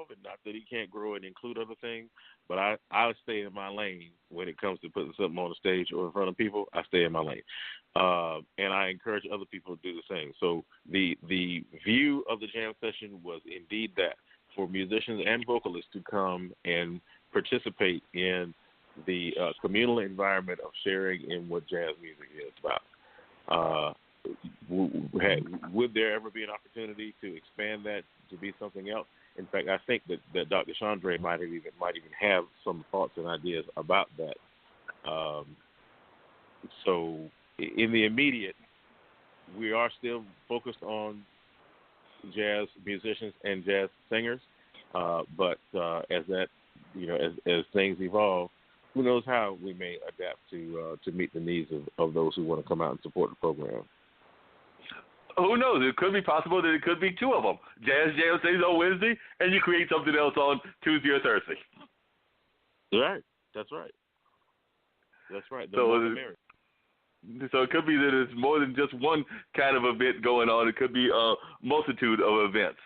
and not that he can't grow and include other things, but I stay in my lane when it comes to putting something on the stage or in front of people. I stay in my lane, and I encourage other people to do the same. So the view of the jam session was indeed that for musicians and vocalists to come and participate in the communal environment of sharing in what jazz music is about. Would there ever be an opportunity to expand that to be something else? In fact, I think that Dr. Chandre might even have some thoughts and ideas about that. So in the immediate, we are still focused on jazz musicians and jazz singers, but as that as things evolve, who knows how we may adapt to meet the needs of those who want to come out and support the program. Who knows? It could be possible that it could be two of them. Jazz jam sessions on Wednesday, and you create something else on Tuesday or Thursday. Right. That's right. The so, more the merrier. So it could be that it's more than just one kind of event going on. It could be a multitude of events.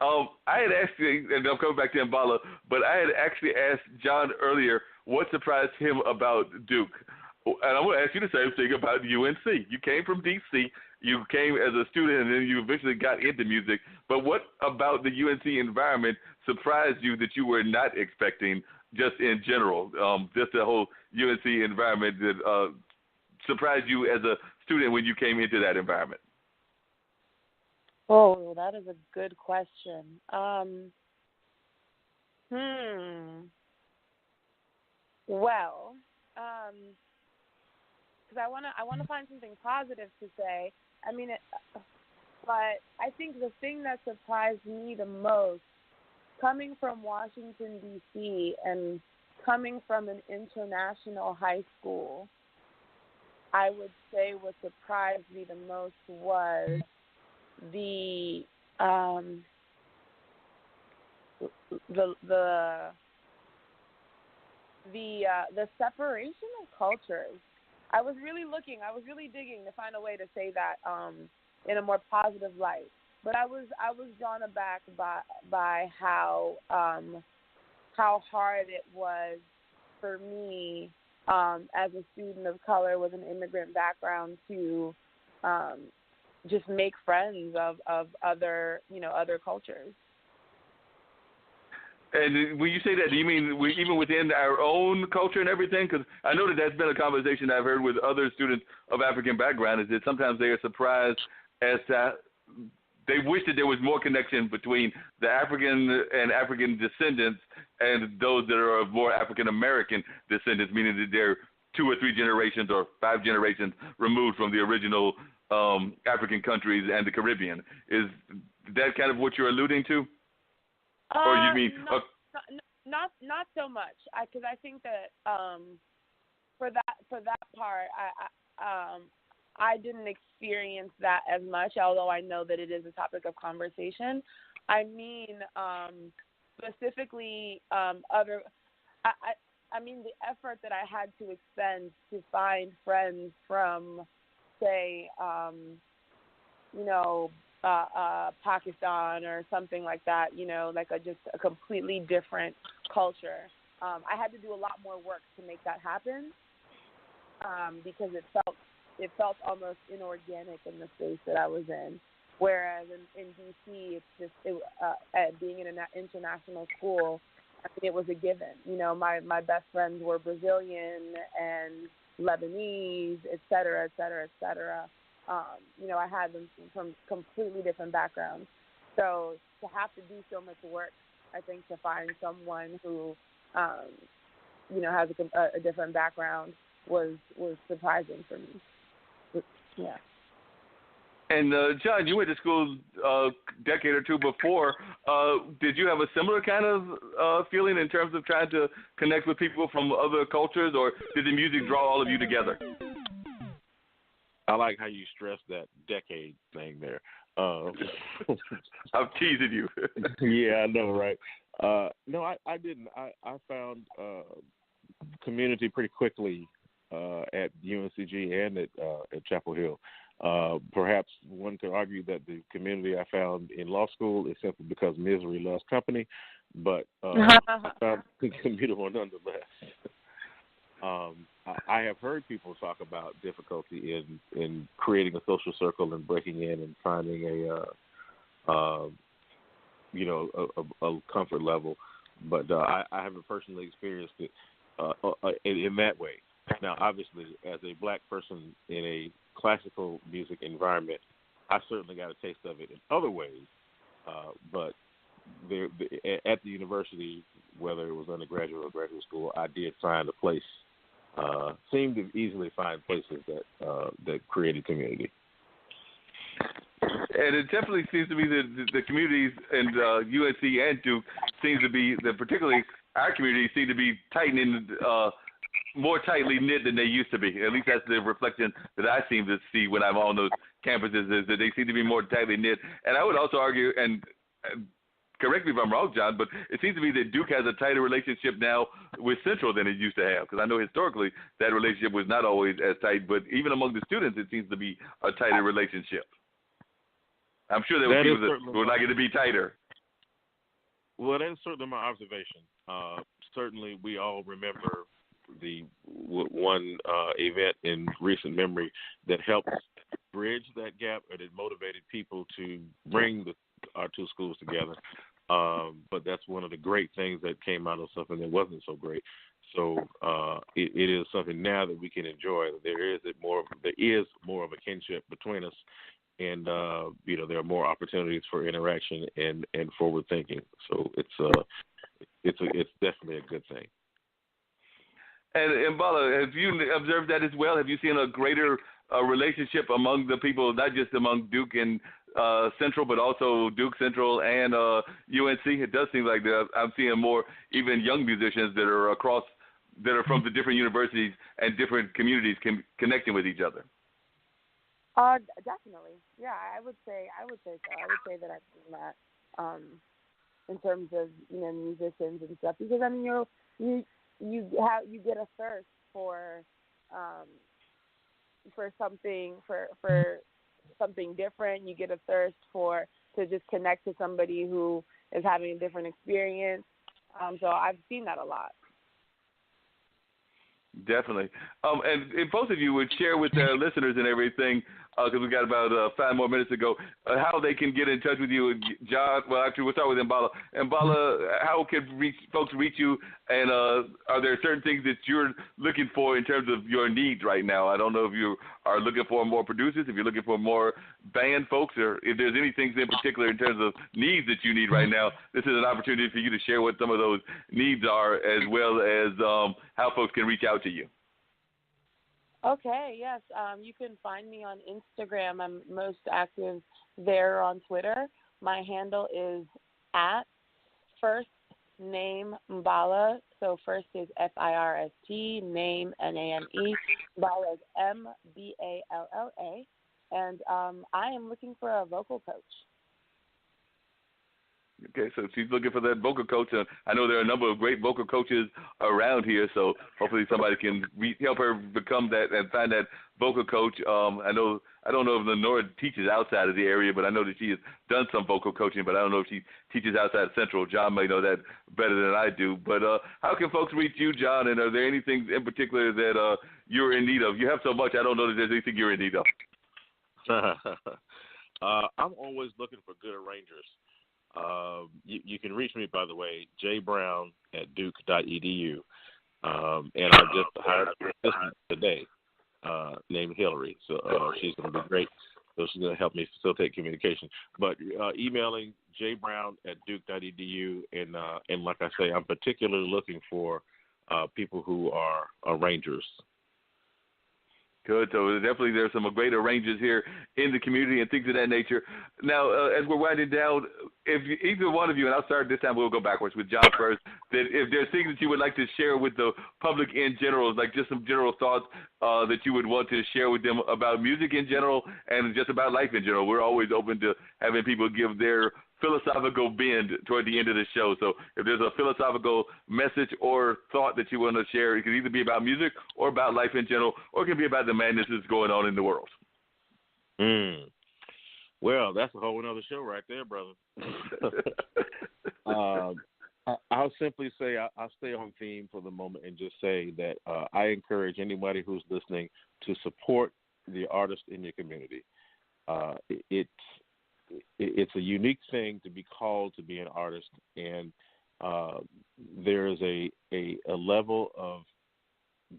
I had asked you, and I'm coming back to Mbala, but I had actually asked John earlier what surprised him about Duke. And I'm going to ask you the same thing about UNC. You came from D.C., you came as a student, and then you eventually got into music. But what about the UNC environment surprised you that you were not expecting just in general? Just the whole UNC environment that surprised you as a student when you came into that environment? Oh, that is a good question. Well, because I want to find something positive to say. I mean, but I think the thing that surprised me the most, coming from Washington, D.C., and coming from an international high school, I would say what surprised me the most was the separation of cultures. I was really digging to find a way to say that in a more positive light. But I was drawn aback by how hard it was for me as a student of color with an immigrant background to just make friends of other cultures. And when you say that, do you mean even within our own culture and everything? Because I know that that's been a conversation I've heard with other students of African background, is that sometimes they are surprised as to they wish that there was more connection between the African and African descendants and those that are of more African American descendants, meaning that they're 2 or 3 generations or 5 generations removed from the original African countries and the Caribbean. Is that kind of what you're alluding to? Or you mean not so much, because I think that for that part, I didn't experience that as much, although I know that it is a topic of conversation. I mean, specifically other. I mean the effort that I had to expend to find friends from, say, Pakistan or something like that, like just a completely different culture. I had to do a lot more work to make that happen because it felt almost inorganic in the space that I was in. Whereas in D.C., being in an international school, I mean, it was a given. My best friends were Brazilian and Lebanese, et cetera, et cetera, et cetera. I had them from completely different backgrounds. So to have to do so much work, I think, to find someone who, has a different background was surprising for me. Yeah. And John, you went to school a decade or two before. Did you have a similar kind of feeling in terms of trying to connect with people from other cultures, or did the music draw all of you together? I like how you stressed that decade thing there. I'm teasing you. Yeah, I know, right? No, I didn't. I found community pretty quickly at UNCG and at Chapel Hill. Perhaps one could argue that the community I found in law school is simply because misery loves company, but I found it commutable nonetheless. I have heard people talk about difficulty in creating a social circle and breaking in and finding a comfort level, but I haven't personally experienced it in that way. Now, obviously, as a black person in a classical music environment, I certainly got a taste of it in other ways, but at the university, whether it was undergraduate or graduate school, I did find a place. Seemed to easily find places that created community. And it definitely seems to be the communities in UNC and Duke seems to be, particularly our community, seem to be tightening, more tightly knit than they used to be. At least that's the reflection that I seem to see when I'm on those campuses, is that they seem to be more tightly knit. And I would also argue, and correct me if I'm wrong, John, but it seems to me that Duke has a tighter relationship now with Central than it used to have, because I know historically that relationship was not always as tight, but even among the students it seems to be a tighter relationship. I'm sure there were people that would like it to be tighter. Well, that's certainly my observation. Certainly we all remember the one event in recent memory that helped bridge that gap, or that motivated people to bring our two schools together. But that's one of the great things that came out of something that wasn't so great. So it is something now that we can enjoy. There is more of a kinship between us, and there are more opportunities for interaction and forward thinking. So it's definitely a good thing. And Bala, have you observed that as well? Have you seen a greater relationship among the people, not just among Duke and Central, but also Duke, Central, and UNC? It does seem like I'm seeing more even young musicians that are from the different universities and different communities connecting with each other. Definitely, yeah. I would say so. I would say that I've seen that in terms of musicians and stuff, because I mean you get a thirst for something different. You get a thirst to just connect to somebody who is having a different experience. So I've seen that a lot. Definitely. And both of you would share with their listeners and everything, because we got about 5 more minutes to go, how they can get in touch with you. John, well, actually, we'll start with Mbala. Mbala, how can folks reach you, and are there certain things that you're looking for in terms of your needs right now? I don't know if you are looking for more producers, if you're looking for more band folks, or if there's any things in particular in terms of needs that you need right now. This is an opportunity for you to share what some of those needs are, as well as how folks can reach out to you. Okay, yes. You can find me on Instagram. I'm most active there. On Twitter, my handle is @firstname_Mbala. So first is FIRST, name NAME, Mbala is MBALLA. And I am looking for a vocal coach. Okay, so she's looking for that vocal coach. I know there are a number of great vocal coaches around here, so hopefully somebody can help her become that and find that vocal coach. I don't know if Lenora teaches outside of the area, but I know that she has done some vocal coaching, but I don't know if she teaches outside Central. John may know that better than I do. But how can folks reach you, John, and are there anything in particular that you're in need of? You have so much, I don't know that there's anything you're in need of. I'm always looking for good arrangers. You can reach me, by the way, jbrown@duke.edu. And I just hired an assistant today named Hillary. So she's going to be great. So she's going to help me facilitate communication. But emailing jbrown@duke.edu. And like I say, I'm particularly looking for people who are arrangers. Good. So definitely there's some great arrangers here in the community and things of that nature. Now, as we're winding down, if either one of you, and I'll start this time, we'll go backwards with John first, that if there's things that you would like to share with the public in general, like just some general thoughts that you would want to share with them about music in general and just about life in general. We're always open to having people give their philosophical bend toward the end of the show. So if there's a philosophical message or thought that you want to share, it can either be about music or about life in general, or it can be about the madness that's going on in the world. Well, that's a whole another show right there, brother. simply say I'll stay on theme for the moment and just say that I encourage anybody who's listening to support the artist in your community. It's a unique thing to be called to be an artist, and there is a level of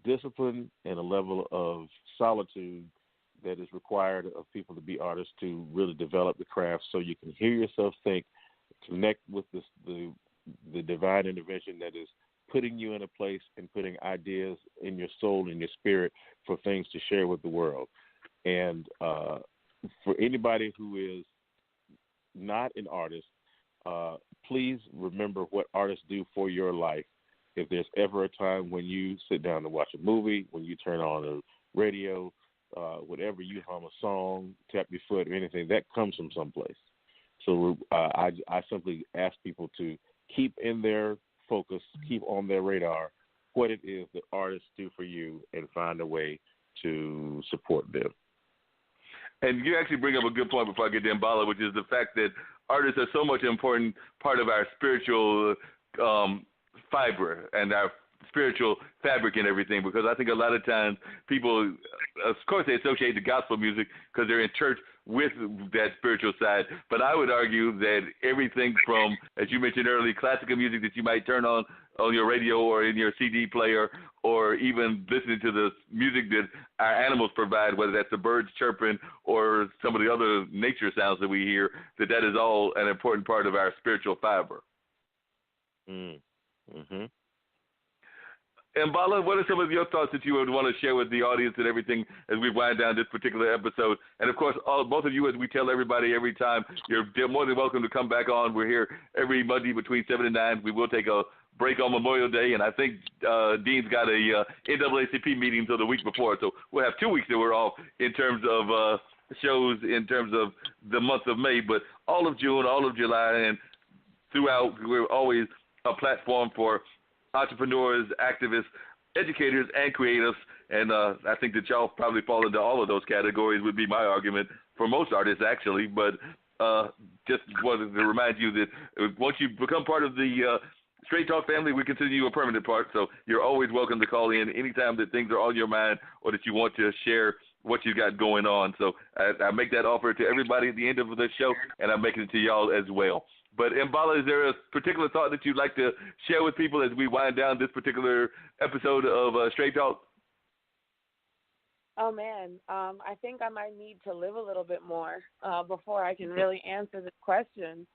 discipline and a level of solitude that is required of people to be artists to really develop the craft, so you can hear yourself think, connect with the divine intervention that is putting you in a place and putting ideas in your soul and your spirit for things to share with the world. And for anybody who is not an artist, please remember what artists do for your life. If there's ever a time when you sit down to watch a movie, when you turn on a radio, whatever, you hum a song, tap your foot, or anything, that comes from someplace. So I simply ask people to keep in their focus, keep on their radar what it is that artists do for you, and find a way to support them. And you actually bring up a good point before I get to Mbala, which is the fact that artists are so much important part of our spiritual fiber and our spiritual fabric and everything, because I think a lot of times people, of course, they associate the gospel music because they're in church with that spiritual side, but I would argue that everything from, as you mentioned earlier, classical music that you might turn on your radio or in your CD player, or even listening to the music that our animals provide, whether that's the birds chirping or some of the other nature sounds that we hear, that is all an important part of our spiritual fiber. Mm-hmm. And Mbala, what are some of your thoughts that you would want to share with the audience and everything as we wind down this particular episode? And, of course, both of you, as we tell everybody every time, you're more than welcome to come back on. We're here every Monday between 7 and 9. We will take a break on Memorial Day, and I think Dean's got a NAACP meeting until the week before. So we'll have 2 weeks that we're off in terms of shows in terms of the month of May. But all of June, all of July, and throughout, we're always a platform for entrepreneurs, activists, educators, and creatives, and I think that y'all probably fall into all of those categories would be my argument for most artists, actually. But just wanted to remind you that once you become part of the Straight Talk family, we consider you a permanent part, so you're always welcome to call in anytime that things are on your mind or that you want to share what you got going on. So I make that offer to everybody at the end of the show, and I'm making it to y'all as well. But, Mbala, is there a particular thought that you'd like to share with people as we wind down this particular episode of Straight Talk? Oh, man. I think I might need to live a little bit more before I can really answer this question.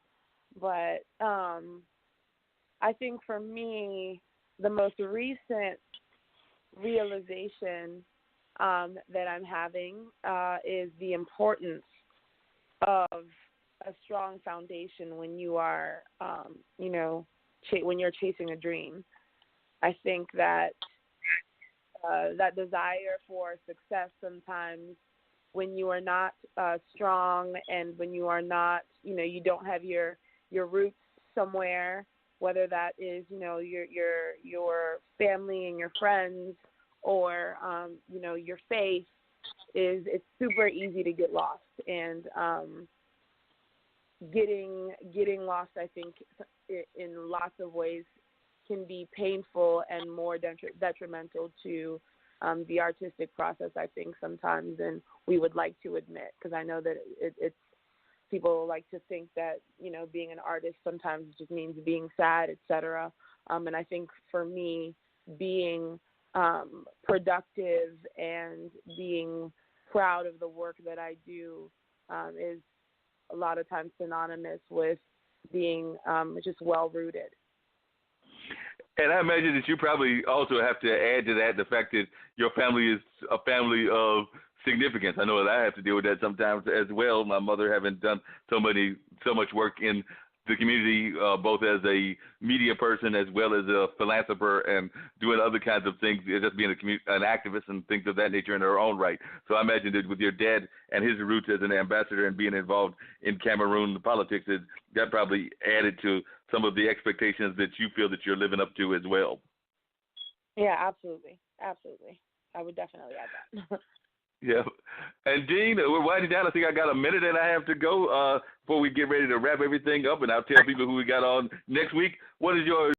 But I think for me, the most recent realization that I'm having is the importance of a strong foundation when you are, when you're chasing a dream. I think that that desire for success sometimes, when you are not strong and when you are not, you don't have your roots somewhere, whether that is, your family and your friends or, your faith, it's super easy to get lost. And getting lost, I think, in lots of ways can be painful and more detrimental to the artistic process, I think, sometimes than we would like to admit, because I know that it's people like to think that, being an artist sometimes just means being sad, etc. And I think for me, being productive and being proud of the work that I do is a lot of times synonymous with being just well-rooted. And I imagine that you probably also have to add to that the fact that your family is a family of significance. I know that I have to deal with that sometimes as well. My mother having done so much work in the community, both as a media person as well as a philanthropist and doing other kinds of things, just being an activist and things of that nature in her own right. So I imagine that with your dad and his roots as an ambassador and being involved in Cameroon politics, that probably added to some of the expectations that you feel that you're living up to as well. Yeah, absolutely. Absolutely. I would definitely add that. Yeah. And, Dean, we're winding down. I think I got a minute and a half to go before we get ready to wrap everything up, and I'll tell people who we got on next week. What is your